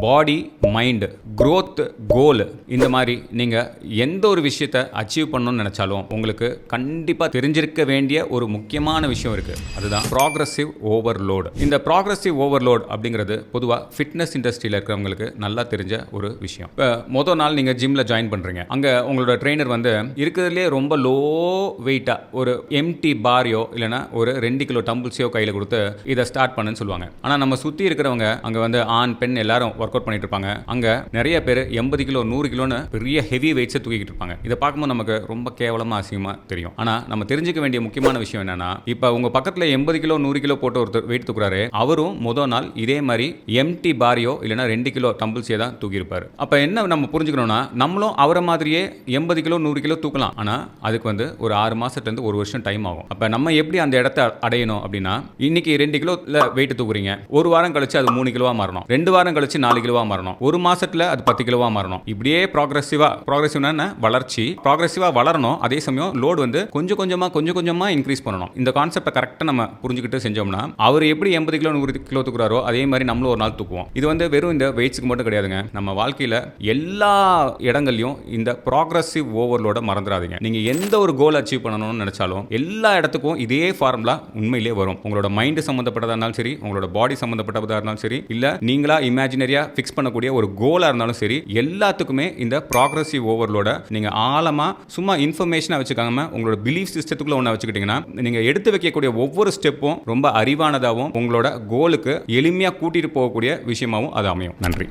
பாடி, mind, growth, கோல், இந்த மாதிரி நீங்கள் எந்த ஒரு விஷயத்தை அச்சீவ் பண்ணணும்னு நினச்சாலும் உங்களுக்கு கண்டிப்பாக தெரிஞ்சிருக்க வேண்டிய ஒரு முக்கியமான விஷயம் இருக்குது. அதுதான் ப்ராக்ரஸிவ் ஓவர்லோடு. இந்த ப்ராக்ரஸிவ் ஓவர்லோட் அப்படிங்கிறது பொதுவாக ஃபிட்னஸ் இண்டஸ்ட்ரியில் இருக்கிறவங்களுக்கு நல்லா தெரிஞ்ச ஒரு விஷயம். இப்போ மொதல் நாள் நீங்கள் ஜிம்மில் ஜாயின் பண்ணுறீங்க. அங்கே உங்களோட ட்ரெயினர் வந்து இருக்கிறதுலே ரொம்ப லோ வெயிட்டாக ஒரு எம்டி பாரியோ இல்லைனா ஒரு 2 கிலோ டம்பிள்ஸையோ கையில் கொடுத்து இதை ஸ்டார்ட் பண்ணுன்னு சொல்லுவாங்க. ஆனால் நம்ம சுற்றி இருக்கிறவங்க அங்கே வந்து ஆண் பெண் எல்லாரும் ஒர்க் அவுட் பண்ணிட்டு இருப்பாங்க. அங்கே நிறைய பேர் 80 கிலோ 100 கிலோன்னு பெரிய ஹெவி வெயிட்ஸை தூக்கிட்டு இருப்பாங்க. இதை பார்க்கும்போது நமக்கு ரொம்ப கேவலமாக அசிங்கமாக தெரியும். ஆனால் நம்ம தெரிஞ்சுக்க வேண்டிய முக்கியமான விஷயம் என்னன்னா, இப்போ உங்கள் பக்கத்தில் 80 கிலோ 100 கிலோ போட்டு ஒருத்தர் வெயிட் தூக்குறாரு. அவரும் முதல் நாள் இதே மாதிரி எம்டி பாரியோ இல்லைனா 2 கிலோ டம்பிள்ஸே தான் தூக்கியிருப்பார். அப்போ என்ன நம்ம புரிஞ்சுக்கணும்னா, நம்மளும் அவரை மாதிரியே 80 கிலோ 100 கிலோ தூக்கலாம். ஆனால் அதுக்கு வந்து ஒரு 6 மாதத்துலேருந்து 1 வருஷம் டைம் ஆகும். அப்போ நம்ம எப்படி அந்த இடத்த அடையணும் அப்படின்னா, இன்னைக்கு 2 கிலோ வெயிட் தூக்குறீங்க, ஒரு வாரம் கழிச்சு அது 3 கிலோவா மாறணும், 2 வாரம் கழிச்சு 4 கிலோவா மாறணும், ஒரு மாசத்துல அது 10 கிலோவா மாறணும். இப்படியே ப்ராக்ரசிவ்னா வளர்ச்சி ப்ராக்ரசிவா வளரணும். அதே சமயம் லோடு வந்து கொஞ்சம் கொஞ்சமா இன்க்ரீஸ் பண்ணணும். இந்த கான்செப்டை கரெக்டாக நம்ம புரிஞ்சுக்கிட்டு செஞ்சோம்னா, அவர் எப்படி 80 கிலோ 100 கிலோ தூக்குறாரோ அதே மாதிரி நம்மளும் ஒரு நாள் தூக்குவோம். இது வந்து வெறும் இந்த வெயிட்ஸ்க்கு மட்டும் கிடையாதுங்க. நம்ம வாழ்க்கையில் எல்லா இடங்கள்லையும் இந்த ப்ராக்ரசிவ் ஓவர்லோட மறந்துடாதீங்க. நீங்க எந்த ஒரு கோல் அச்சீவ் பண்ணணும்னு நினைச்சாலும் எல்லா இடத்துக்கும் இதே ஃபார்முலா உண்மையிலே வரும். உங்களோட மைண்ட் சம்பந்தப்பட்டதா இருந்தாலும் சரி, உங்களோட பாடி சம்பந்தப்பட்டதா இருந்தாலும் சரி, இல்ல நீங்களா இமேஜினரியா ஃபிக்ஸ் பண்ணக்கூடிய ஒரு கோலா இருந்தாலும் சரி, எல்லாத்துக்குமே இந்த ப்ராக்ரசிவ் ஓவர்லோட நீங்க ஆழமா சும்மா இன்ஃபர்மேஷனா வச்சுக்காம உங்களோட பிலீஃப் சிஸ்டத்துக்குள்ள ஒண்ணா வச்சுக்கிட்டீங்கன்னா, நீங்க எடுத்து வைக்கக்கூடிய ஒவ்வொரு ஸ்டெப்பும் ரொம்ப அறிவானதாகவும் உங்களோட கோலுக்கு எளிமையா கூட்டிட்டு போகக்கூடிய விஷயமாவும் அது அமையும். நன்றி.